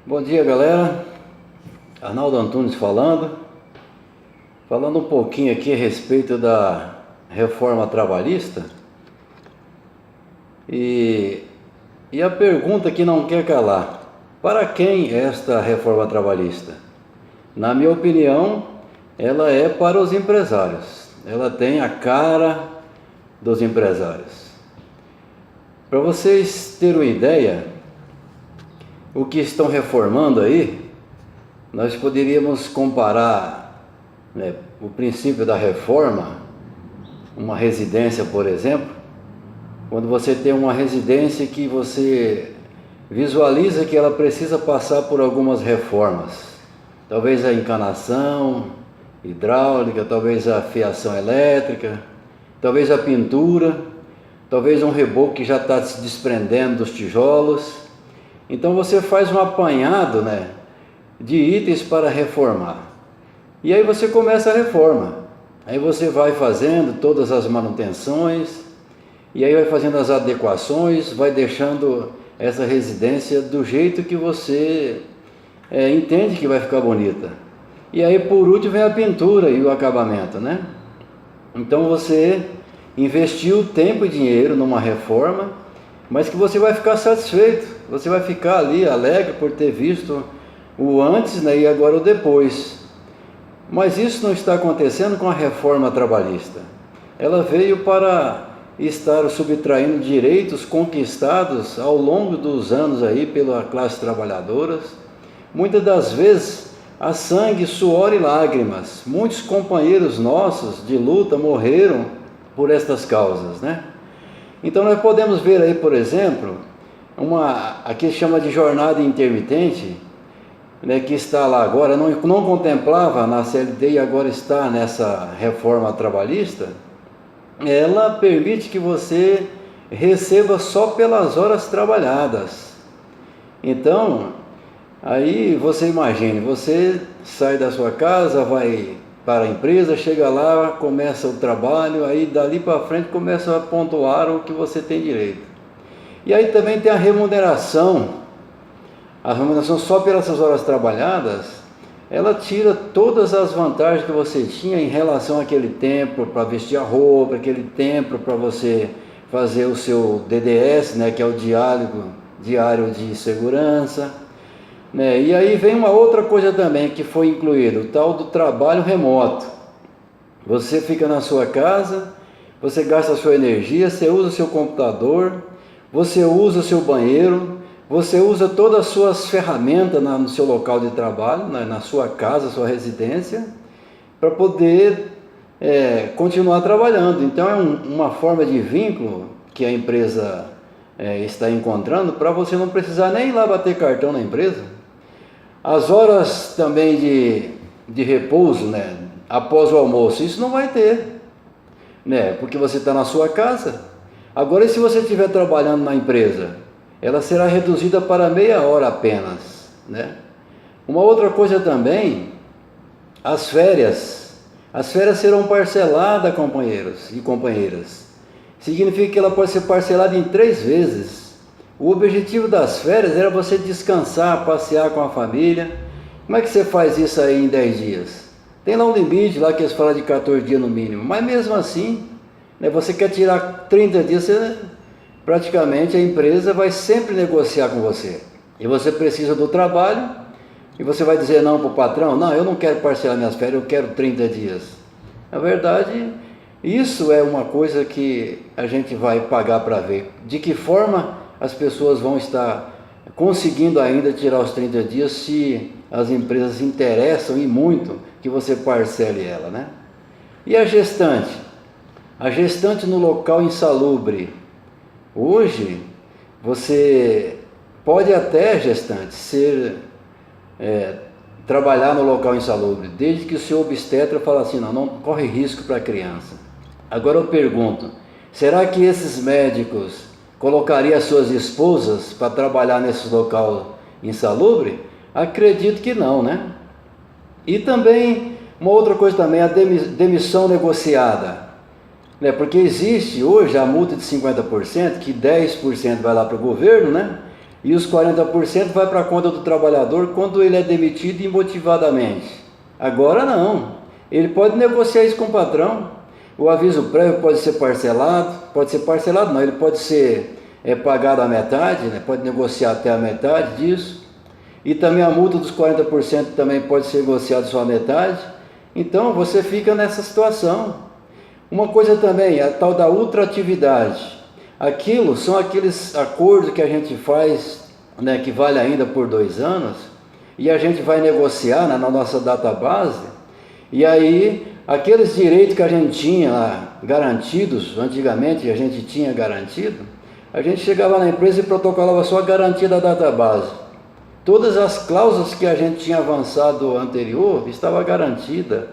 Bom dia, galera. Arnaldo Antunes falando um pouquinho aqui a respeito da reforma trabalhista e a pergunta que não quer calar: para quem é esta reforma trabalhista? Na minha opinião, ela é para os empresários. Ela tem a cara dos empresários. Para vocês terem uma ideia, o que estão reformando aí, nós poderíamos comparar, o princípio da reforma, uma residência, por exemplo. Quando você tem uma residência que você visualiza que ela precisa passar por algumas reformas, talvez a encanação hidráulica, talvez a fiação elétrica, talvez a pintura, talvez um reboco que já está se desprendendo dos tijolos. Então você faz um apanhado, de itens para reformar. E aí você começa a reforma. Aí você vai fazendo todas as manutenções, e aí vai fazendo as adequações, vai deixando essa residência do jeito que você entende que vai ficar bonita. E aí por último vem a pintura e o acabamento, Então você investiu tempo e dinheiro numa reforma, mas que você vai ficar satisfeito, você vai ficar ali alegre por ter visto o antes, e agora o depois. Mas isso não está acontecendo com a reforma trabalhista. Ela veio para estar subtraindo direitos conquistados ao longo dos anos aí pela classe trabalhadora, muitas das vezes a sangue, suor e lágrimas. Muitos companheiros nossos de luta morreram por estas causas, Então nós podemos ver aí, por exemplo, aqui chama de jornada intermitente, que está lá agora, não contemplava na CLT e agora está nessa reforma trabalhista. Ela permite que você receba só pelas horas trabalhadas. Então, aí você imagine, você sai da sua casa, vai para a empresa, chega lá, começa o trabalho, aí dali para frente começa a pontuar o que você tem direito. E aí também tem a remuneração só pelas horas trabalhadas. Ela tira todas as vantagens que você tinha em relação àquele tempo para vestir a roupa, aquele tempo para você fazer o seu DDS, que é o diário de segurança. E aí vem uma outra coisa também que foi incluído, o tal do trabalho remoto. Você fica na sua casa, você gasta a sua energia, você usa o seu computador, você usa o seu banheiro, você usa todas as suas ferramentas no seu local de trabalho, na sua casa, sua residência, para poder continuar trabalhando. Então é uma forma de vínculo que a empresa está encontrando para você não precisar nem ir lá bater cartão na empresa. As horas também de repouso, após o almoço, isso não vai ter, porque você está na sua casa. Agora, e se você estiver trabalhando na empresa, ela será reduzida para meia hora apenas, Uma outra coisa também, as férias serão parceladas, companheiros e companheiras. Significa que ela pode ser parcelada em 3 vezes. O objetivo das férias era você descansar, passear com a família. Como é que você faz isso aí em 10 dias? Tem lá um limite lá que eles falam de 14 dias no mínimo, mas mesmo assim, você quer tirar 30 dias, praticamente a empresa vai sempre negociar com você. E você precisa do trabalho, e você vai dizer não para o patrão: não, eu não quero parcelar minhas férias, eu quero 30 dias. Na verdade, isso é uma coisa que a gente vai pagar para ver. De que forma as pessoas vão estar conseguindo ainda tirar os 30 dias se as empresas se interessam e muito que você parcele ela, E a gestante? A gestante no local insalubre. Hoje, você pode até, gestante, trabalhar no local insalubre, desde que o seu obstetra fale assim: não corre risco para a criança. Agora eu pergunto, será que esses médicos colocariam as suas esposas para trabalhar nesse local insalubre? Acredito que não, E também, uma outra coisa também, a demissão negociada. Porque existe hoje a multa de 50%, que 10% vai lá para o governo, e os 40% vai para a conta do trabalhador quando ele é demitido imotivadamente. Agora não, ele pode negociar isso com o patrão. O aviso prévio pode ser parcelado não, ele pode ser pagado a metade, né? Pode negociar até a metade disso, e também a multa dos 40% também pode ser negociada só a metade. Então você fica nessa situação. Uma coisa também, a tal da ultratividade. Aquilo são aqueles acordos que a gente faz, né, que vale ainda por 2 anos, e a gente vai negociar, né, na nossa database, e aí aqueles direitos que a gente tinha lá, garantidos, antigamente a gente tinha garantido, a gente chegava na empresa e protocolava só a garantia da database. Todas as cláusulas que a gente tinha avançado anterior estava garantida.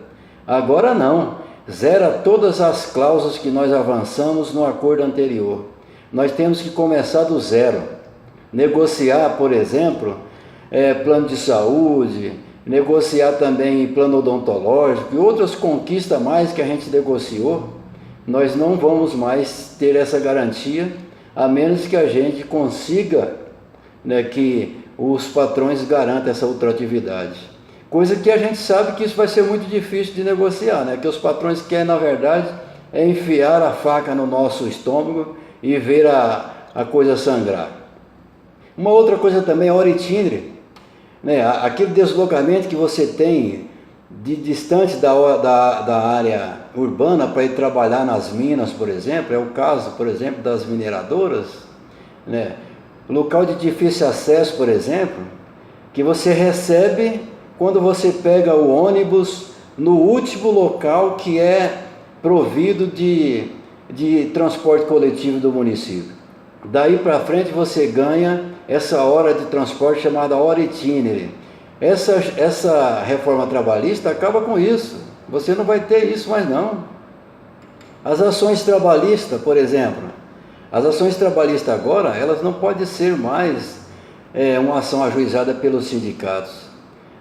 Agora não, zera todas as cláusulas que nós avançamos no acordo anterior. Nós temos que começar do zero. Negociar, por exemplo, plano de saúde, negociar também plano odontológico e outras conquistas mais que a gente negociou. Nós não vamos mais ter essa garantia, a menos que a gente consiga, né, que os patrões garantam essa ultratividade. Coisa que a gente sabe que isso vai ser muito difícil de negociar, né? Que os patrões querem, na verdade, enfiar a faca no nosso estômago e ver a coisa sangrar. Uma outra coisa também é a hora itinere, né? Aquele deslocamento que você tem de distante da área urbana para ir trabalhar nas minas, por exemplo, é o caso, por exemplo, das mineradoras, né? Local de difícil acesso, por exemplo, que você recebe quando você pega o ônibus no último local que é provido de transporte coletivo do município. Daí para frente você ganha essa hora de transporte chamada hora itinere. Essa reforma trabalhista acaba com isso. Você não vai ter isso mais não. As ações trabalhistas, por exemplo, as ações trabalhistas agora, elas não podem ser mais uma ação ajuizada pelos sindicatos.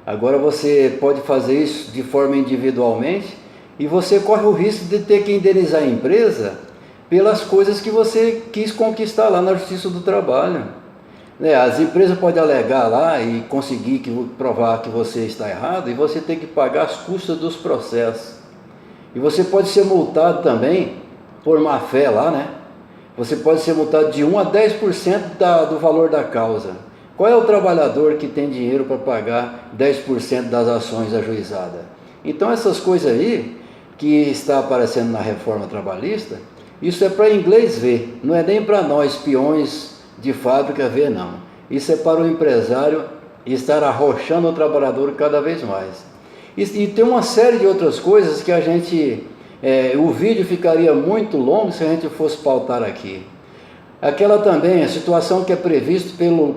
Agora você pode fazer isso de forma individualmente e você corre o risco de ter que indenizar a empresa pelas coisas que você quis conquistar lá na Justiça do Trabalho. As empresas podem alegar lá e conseguir provar que você está errado e você tem que pagar as custas dos processos. E você pode ser multado também por má fé lá, né? Você pode ser multado de 1 a 10% do valor da causa. Qual é o trabalhador que tem dinheiro para pagar 10% das ações ajuizadas? Então essas coisas aí, que está aparecendo na reforma trabalhista, isso é para inglês ver, não é nem para nós, peões de fábrica, ver não. Isso é para o empresário estar arrochando o trabalhador cada vez mais. E tem uma série de outras coisas que a gente... o vídeo ficaria muito longo se a gente fosse pautar aqui. Aquela também, a situação que é prevista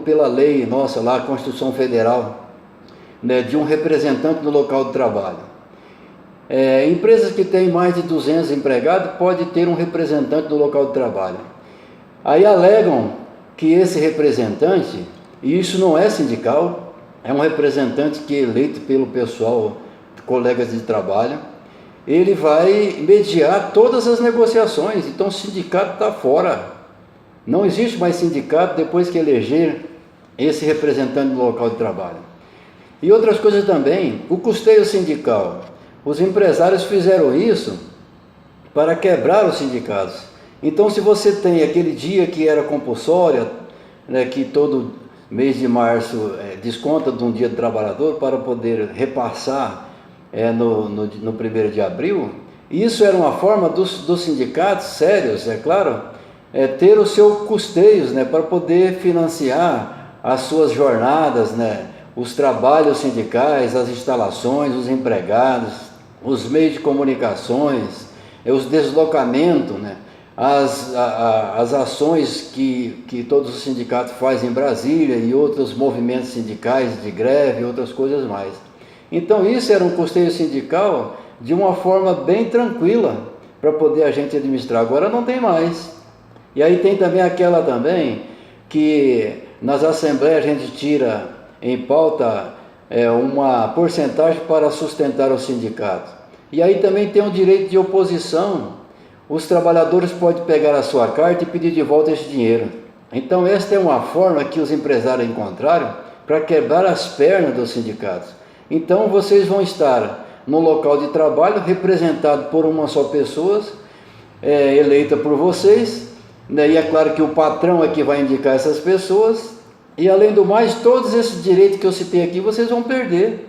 pela lei nossa lá, a Constituição Federal, né, de um representante no local de trabalho. Empresas que têm mais de 200 empregados pode ter um representante no local de trabalho. Aí alegam que esse representante, e isso não é sindical, é um representante que é eleito pelo pessoal, colegas de trabalho, ele vai mediar todas as negociações, então o sindicato está fora. Não existe mais sindicato depois que eleger esse representante no local de trabalho. E outras coisas também, o custeio sindical. Os empresários fizeram isso para quebrar os sindicatos. Então, se você tem aquele dia que era compulsória, né, que todo mês de março desconta de um dia do trabalhador para poder repassar no 1º de abril, isso era uma forma dos sindicatos sérios, é claro, ter os seus custeios, né, para poder financiar as suas jornadas, né, os trabalhos sindicais, as instalações, os empregados, os meios de comunicações, os deslocamentos, né, as ações que todos os sindicatos fazem em Brasília e outros movimentos sindicais de greve e outras coisas mais. Então isso era um custeio sindical de uma forma bem tranquila para poder a gente administrar. Agora não tem mais. E aí tem também aquela também que nas assembleias a gente tira em pauta uma porcentagem para sustentar o sindicato. E aí também tem um direito de oposição. Os trabalhadores podem pegar a sua carta e pedir de volta esse dinheiro. Então esta é uma forma que os empresários encontraram para quebrar as pernas dos sindicatos. Então vocês vão estar no local de trabalho representado por uma só pessoa, eleita por vocês, né? E é claro que o patrão é que vai indicar essas pessoas, e além do mais, todos esses direitos que eu citei aqui, vocês vão perder.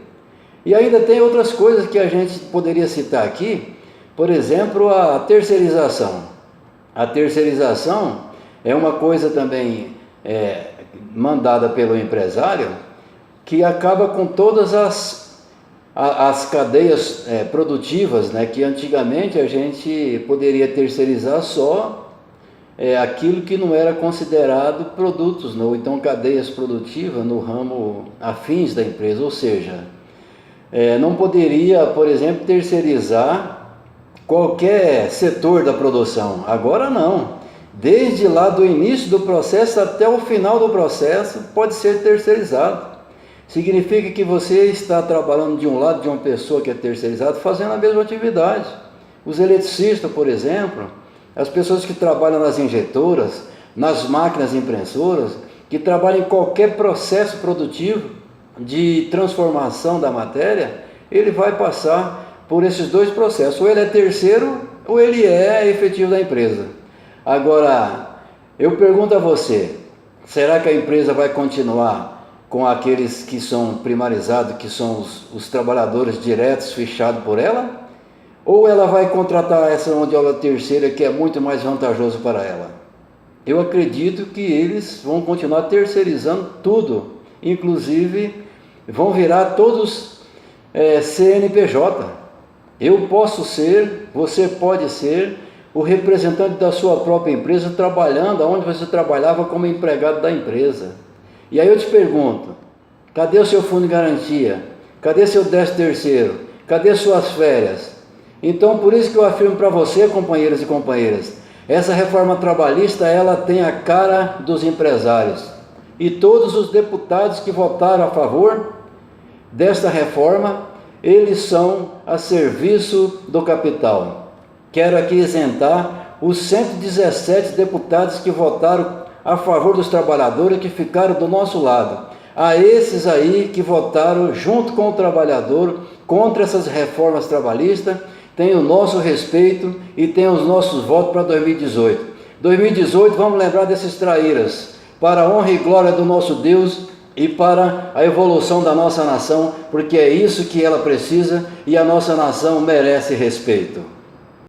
E ainda tem outras coisas que a gente poderia citar aqui, por exemplo, a terceirização. A terceirização é uma coisa também mandada pelo empresário, que acaba com todas as cadeias produtivas, né, que antigamente a gente poderia terceirizar só aquilo que não era considerado produtos, ou então cadeias produtivas no ramo afins da empresa, ou seja, não poderia, por exemplo, terceirizar qualquer setor da produção. Agora não, desde lá do início do processo até o final do processo pode ser terceirizado. Significa que você está trabalhando de um lado de uma pessoa que é terceirizada, fazendo a mesma atividade. Os eletricistas, por exemplo, as pessoas que trabalham nas injetoras, nas máquinas impressoras, que trabalham em qualquer processo produtivo de transformação da matéria, ele vai passar por esses dois processos. Ou ele é terceiro, ou ele é efetivo da empresa. Agora, eu pergunto a você, será que a empresa vai continuar com aqueles que são primarizados, que são os trabalhadores diretos, fechados por ela? Ou ela vai contratar essa mão de obra terceira, que é muito mais vantajoso para ela? Eu acredito que eles vão continuar terceirizando tudo, inclusive vão virar todos CNPJ. Eu posso ser, você pode ser o representante da sua própria empresa, trabalhando onde você trabalhava como empregado da empresa. E aí eu te pergunto, cadê o seu fundo de garantia? Cadê seu 13º? Cadê suas férias? Então, por isso que eu afirmo para você, companheiros e companheiras, essa reforma trabalhista, ela tem a cara dos empresários. E todos os deputados que votaram a favor desta reforma, eles são a serviço do capital. Quero aqui isentar os 117 deputados que votaram a favor dos trabalhadores, que ficaram do nosso lado. A esses aí que votaram junto com o trabalhador contra essas reformas trabalhistas, tem o nosso respeito e tem os nossos votos para 2018. 2018, vamos lembrar desses traíras, para a honra e glória do nosso Deus e para a evolução da nossa nação, porque é isso que ela precisa e a nossa nação merece respeito.